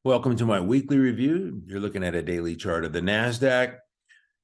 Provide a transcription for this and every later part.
Welcome to my weekly review. You're looking at a daily chart of the Nasdaq.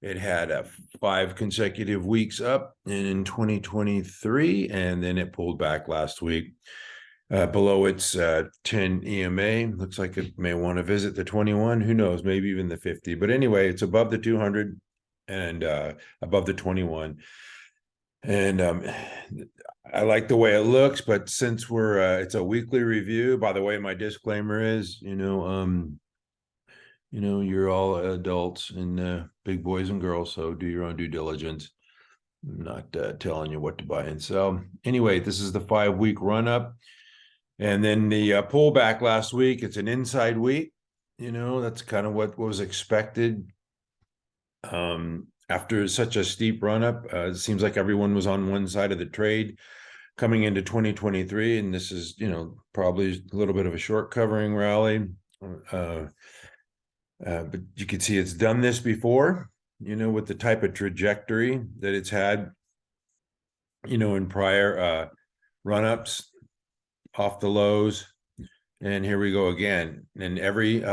It had 5 consecutive weeks up in 2023, and then it pulled back last week below its 10 EMA. Looks like it may want to visit the 21. Who knows? Maybe even the 50. But anyway, it's above the 200 and above the 21. And I like the way it looks, but since it's a weekly review, by the way, my disclaimer is, you're all adults and big boys and girls, so do your own due diligence. I'm not telling you what to buy and sell. Anyway, this is the 5-week run up, and then the pullback last week. It's an inside week. That's kind of what was expected. After such a steep run up, it seems like everyone was on one side of the trade coming into 2023, and this is, probably a little bit of a short covering rally. But you can see it's done this before, with the type of trajectory that it's had, in prior run-ups off the lows. And here we go again. And every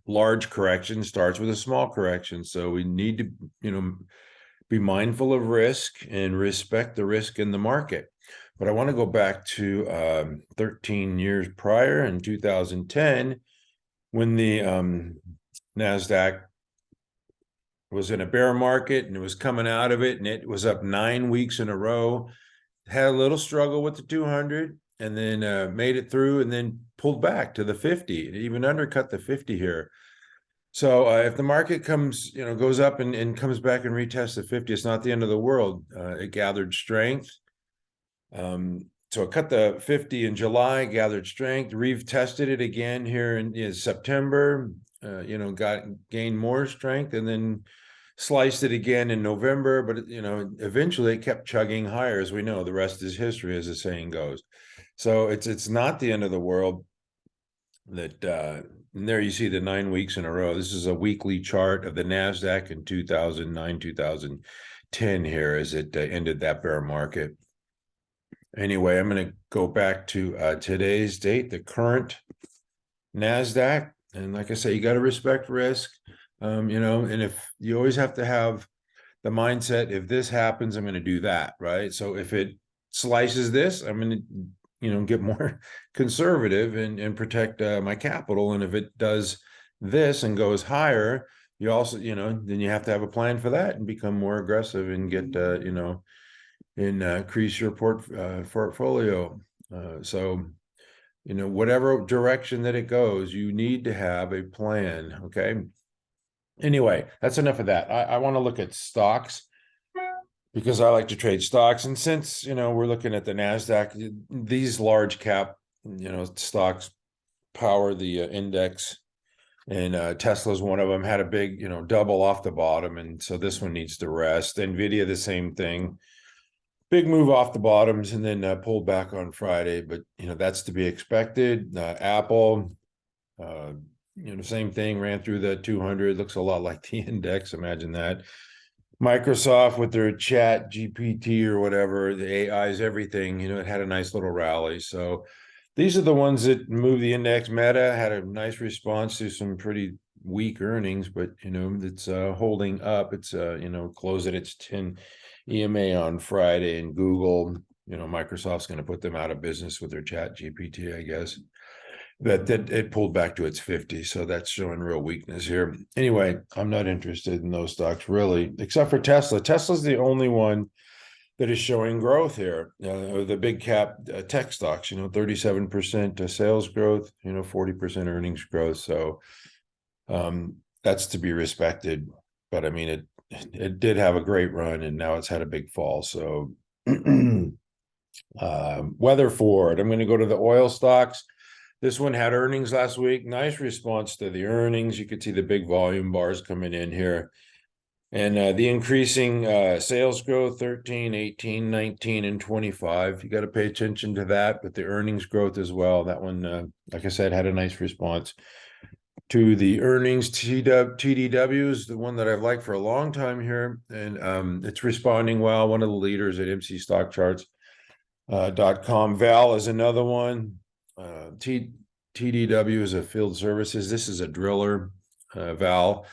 large correction starts with a small correction. So we need to, be mindful of risk and respect the risk in the market. But I want to go back to 13 years prior in 2010, when the Nasdaq was in a bear market and it was coming out of it, and it was up 9 weeks in a row. Had a little struggle with the 200, and then made it through, and then pulled back to the 50. It even undercut the 50 here. So if the market comes, goes up and comes back and retests the 50, it's not the end of the world. It gathered strength. So it cut the 50 in July, gathered strength, retested it again here in September, gained more strength, and then sliced it again in November. But, eventually it kept chugging higher. As we know, the rest is history, as the saying goes. So it's not the end of the world. And there you see the 9 weeks in a row. This is a weekly chart of the Nasdaq in 2009, 2010 here as it ended that bear market. Anyway, I'm going to go back to today's date, the current Nasdaq. And like I say, you got to respect risk, and if you always have to have the mindset, if this happens, I'm going to do that, right? So if it slices this, I'm going to, get more conservative and protect my capital. And if it does this and goes higher, you also, then you have to have a plan for that and become more aggressive and get, increase your portfolio. So, whatever direction that it goes, you need to have a plan. Okay. Anyway, that's enough of that. I want to look at stocks, because I like to trade stocks. And since, we're looking at the Nasdaq, these large cap, stocks power the index, and Tesla's one of them. Had a big, double off the bottom. And so this one needs to rest. NVIDIA, the same thing. Big move off the bottoms and then pulled back on Friday, but that's to be expected. Apple, same thing, ran through the 200. Looks a lot like the index. Imagine that. Microsoft with their chat GPT or whatever, the AI's everything. It had a nice little rally. So these are the ones that move the index. Meta had a nice response to some pretty weak earnings, but it's holding up. It's closed at its 10 EMA on Friday. And Google, Microsoft's going to put them out of business with their chat GPT, I guess. That it pulled back to its 50. So that's showing real weakness here. Anyway, I'm not interested in those stocks really, except for Tesla. Tesla's the only one that is showing growth here. The big cap tech stocks, 37% sales growth, 40% earnings growth. So that's to be respected. But I mean, it did have a great run, and now it's had a big fall. So Weatherford, I'm going to go to the oil stocks. This one had earnings last week. Nice response to the earnings. You could see the big volume bars coming in here. And the increasing sales growth, 13, 18, 19, and 25. You got to pay attention to that, but the earnings growth as well. That one, like I said, had a nice response to the earnings. TDW is the one that I've liked for a long time here, and it's responding well. One of the leaders at MC Stock Charts.com. Val is another one. TDW is a field services. This is a driller, Val.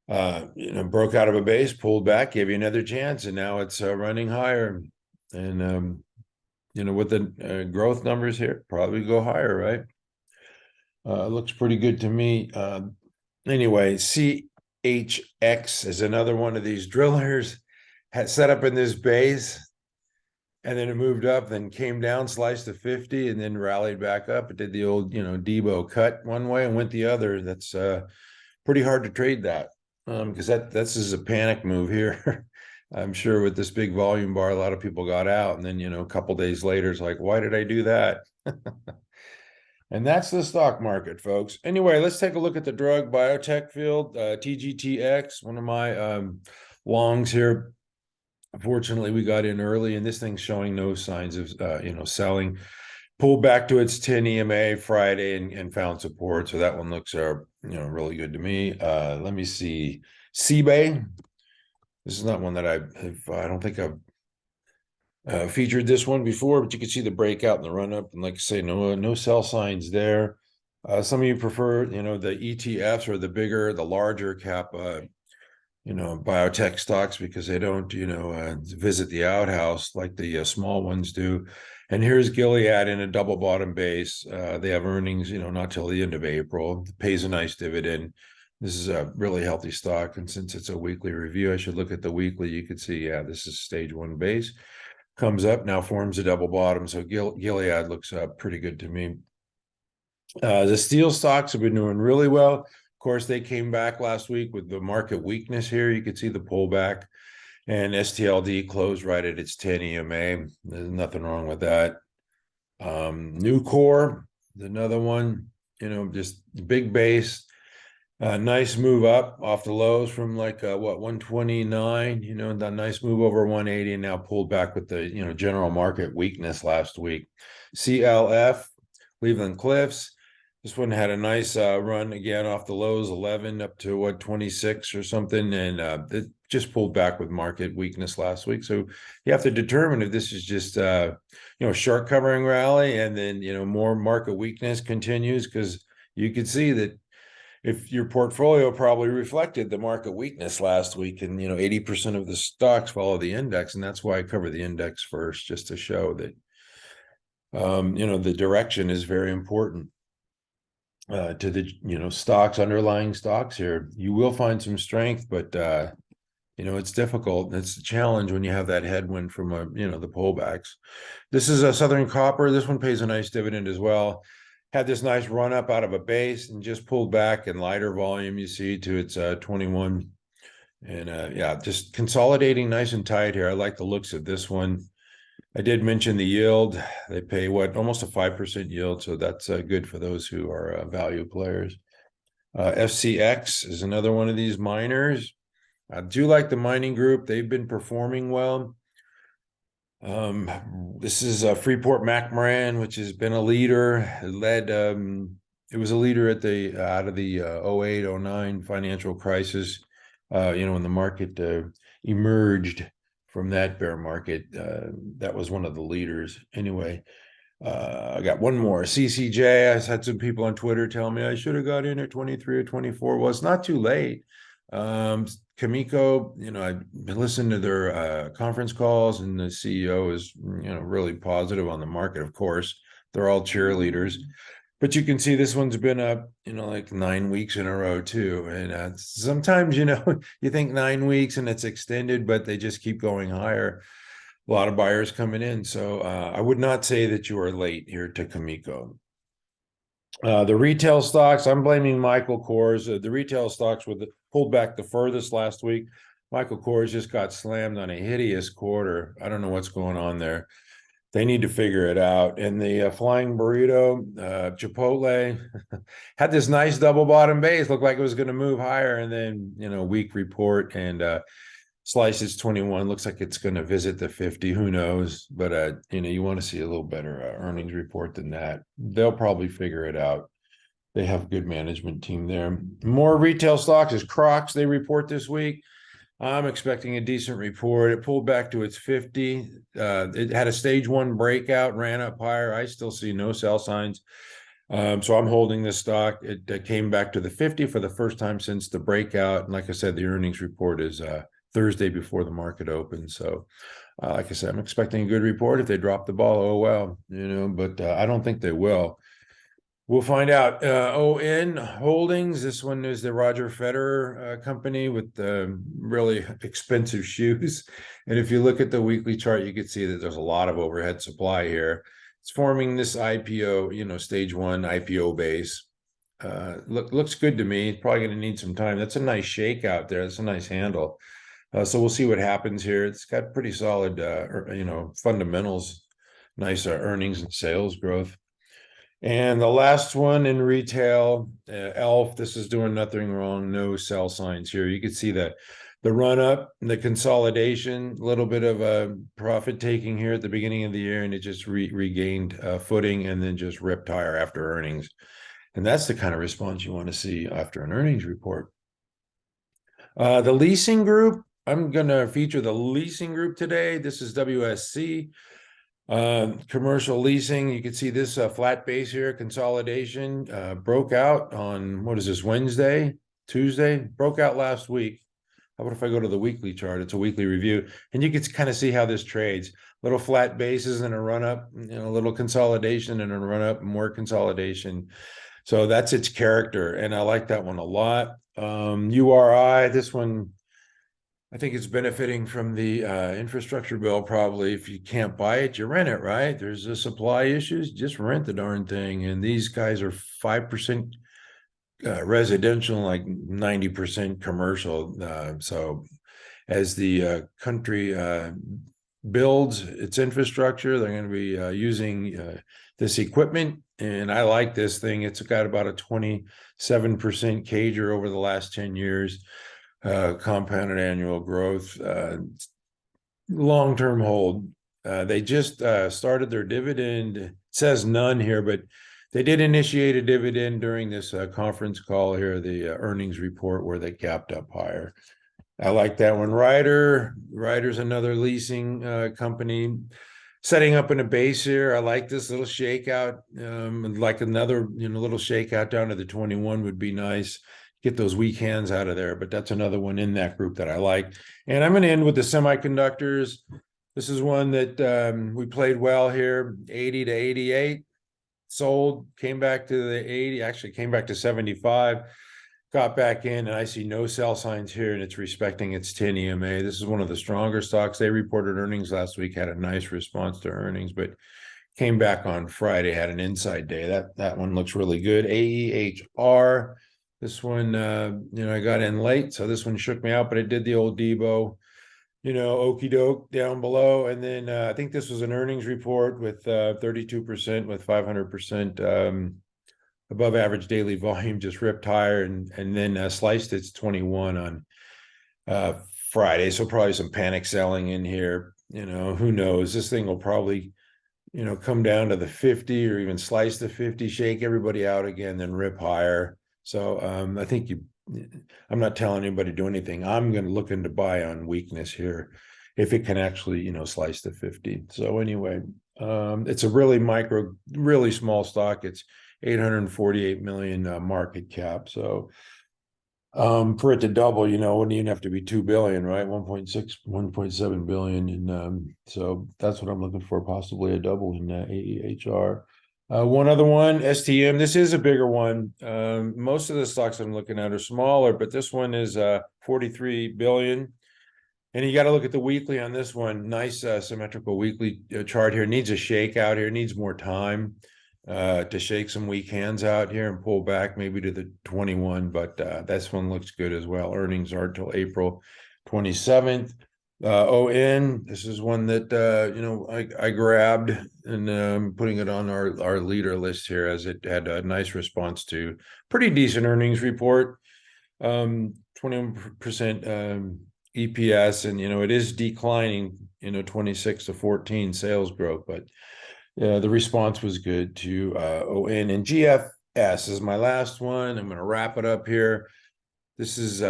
Broke out of a base, pulled back, gave you another chance, and now it's running higher. And with the growth numbers here, probably go higher, right? Looks pretty good to me. Anyway, CHX is another one of these drillers, had set up in this base, and then it moved up, then came down, sliced to 50, and then rallied back up. It did the old, Debo cut one way and went the other. That's pretty hard to trade that, because this is a panic move here. I'm sure with this big volume bar, a lot of people got out, and then a couple days later, it's like, why did I do that? And that's the stock market, folks. Anyway, let's take a look at the drug biotech field. TGTX, one of my longs here. Unfortunately, we got in early, and this thing's showing no signs of selling. Pulled back to its 10 EMA Friday and found support. So that one looks really good to me. Let me see. CBAY. This is not one that I don't think I've featured this one before, but you can see the breakout and the run up, and like I say, no sell signs there. Some of you prefer the ETFs or the larger cap biotech stocks, because they don't visit the outhouse like the small ones do. And here's Gilead in a double bottom base. They have earnings not till the end of April. It pays a nice dividend. This is a really healthy stock, and since it's a weekly review, I should look at the weekly. You could see, this is stage 1 base. Comes up, now forms a double bottom. So Gilead looks pretty good to me. The steel stocks have been doing really well. Of course, they came back last week with the market weakness here. You could see the pullback, and STLD closed right at its 10 EMA. There's nothing wrong with that. Nucor, another one, just big base. Nice move up off the lows from 129, that nice move over 180, and now pulled back with the general market weakness last week. CLF, Cleveland Cliffs, this one had a nice run again off the lows, 11 up to 26 or something, and it just pulled back with market weakness last week. So you have to determine if this is just short covering rally, and then more market weakness continues, because you could see that if your portfolio probably reflected the market weakness last week, and 80% of the stocks follow the index, and that's why I cover the index first, just to show that the direction is very important to the stocks, underlying stocks here. You will find some strength, but it's difficult. It's a challenge when you have that headwind from the pullbacks. This is a Southern Copper. This one pays a nice dividend as well. Had this nice run up out of a base and just pulled back in lighter volume, you see, to its 21. And just consolidating nice and tight here. I like the looks of this one. I did mention the yield. They pay almost a 5% yield, so that's good for those who are value players. FCX is another one of these miners. I do like the mining group. They've been performing well. This is Freeport McMoran, which has been a leader. It was a leader out of the 08, 09 financial crisis. When the market emerged from that bear market, that was one of the leaders. Anyway, I got one more. CCJ. I had some people on Twitter tell me I should have got in at 23 or 24. Well, it's not too late. Kamiko, I've been listening to their conference calls, and the CEO is, really positive on the market. Of course, they're all cheerleaders, but you can see this one's been up, like 9 weeks in a row too. And sometimes, you think 9 weeks and it's extended, but they just keep going higher. A lot of buyers coming in. So I would not say that you are late here to Kamiko. The retail stocks, I'm blaming Michael Kors. The retail stocks were pulled back the furthest last week. Michael Kors just got slammed on a hideous quarter. I don't know what's going on there. They need to figure it out. And the flying burrito, Chipotle, had this nice double bottom base. Looked like it was going to move higher, and then weak report, and slices 21. Looks like it's going to visit the 50. Who knows? But you want to see a little better earnings report than that. They'll probably figure it out. They have a good management team there. More retail stocks is CROX. They report this week. I'm expecting a decent report. It pulled back to its 50. It had a stage 1 breakout, ran up higher. I still see no sell signs. So I'm holding this stock. It came back to the 50 for the first time since the breakout. And like I said, the earnings report is Thursday before the market opens. So like I said, I'm expecting a good report. If they drop the ball, oh well, but I don't think they will. We'll find out. ON Holdings. This one is the Roger Federer company with really expensive shoes. And if you look at the weekly chart, you can see that there's a lot of overhead supply here. It's forming this IPO, stage one IPO base. Looks good to me. It's probably going to need some time. That's a nice shake out there. That's a nice handle. So we'll see what happens here. It's got pretty solid, fundamentals, nice earnings and sales growth. And the last one in retail, ELF, this is doing nothing wrong, no sell signs here. You can see the run up, the consolidation, a little bit of a profit taking here at the beginning of the year, and it just regained footing and then just ripped higher after earnings. And that's the kind of response you want to see after an earnings report. The leasing group, I'm going to feature the leasing group today. This is WSC. Commercial leasing, you can see this flat base here, consolidation, broke out on, what is this, Tuesday, broke out last week. How about if I go to the weekly chart? It's a weekly review, and you can kind of see how this trades. Little flat bases and a run up, a little consolidation and a run up, more consolidation. So that's its character, and I like that one a lot. URI, this one, I think it's benefiting from the infrastructure bill. Probably if you can't buy it, you rent it, right? There's a supply issues, just rent the darn thing. And these guys are 5% residential, like 90% commercial. So as the country builds its infrastructure, they're going to be using this equipment. And I like this thing. It's got about a 27% CAGR over the last 10 years. Compounded annual growth, long-term hold. They just started their dividend. It says none here, but they did initiate a dividend during this conference call here, the earnings report, where they gapped up higher. I like that one. Ryder's another leasing company setting up in a base here. I like this little shakeout. Like another little shakeout down to the 21 would be nice. Get those weak hands out of there, but that's another one in that group that I like. And I'm going to end with the semiconductors. This is one that we played well here, 80 to 88, sold, came back to the 80, actually came back to 75, got back in, and I see no sell signs here, and it's respecting its 10 EMA. This is one of the stronger stocks. They reported earnings last week, had a nice response to earnings, but came back on Friday, had an inside day. That one looks really good. AEHR. This one, I got in late, so this one shook me out, but it did the old Debo, okey doke down below. And then I think this was an earnings report with 32% with 500% above average daily volume, just ripped higher and then sliced its 21 on Friday. So probably some panic selling in here. Who knows? This thing will probably, come down to the 50 or even slice the 50, shake everybody out again, then rip higher. So I think I'm not telling anybody to do anything. I'm going to look into buy on weakness here if it can actually, slice the 50. So anyway, it's a really small stock. It's 848 million market cap. So for it to double, wouldn't even have to be 2 billion, right? 1.6, 1.7 billion. And so that's what I'm looking for, possibly a double in AEHR. One other one, STM. This is a bigger one. Most of the stocks I'm looking at are smaller, but this one is 43 billion. And you got to look at the weekly on this one. Nice symmetrical weekly chart here. Needs a shake out here. Needs more time to shake some weak hands out here and pull back maybe to the 21. But this one looks good as well. Earnings are till April 27th. ON, this is one that I grabbed and putting it on our leader list here, as it had a nice response to pretty decent earnings report, 21% EPS, and it is declining, 26 to 14 sales growth, but the response was good to ON. And GFS is my last one. I'm going to wrap it up here. This is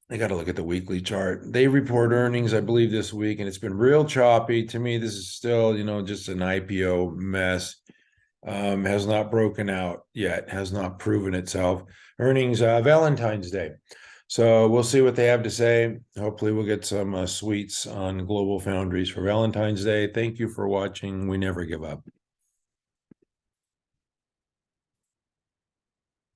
I got to look at the weekly chart. They report earnings, I believe, this week, and it's been real choppy. To me, this is still, just an IPO mess. has not broken out yet, has not proven itself. Earnings Valentine's Day. So we'll see what they have to say. Hopefully we'll get some sweets on Global Foundries for Valentine's Day. Thank you for watching. We never give up.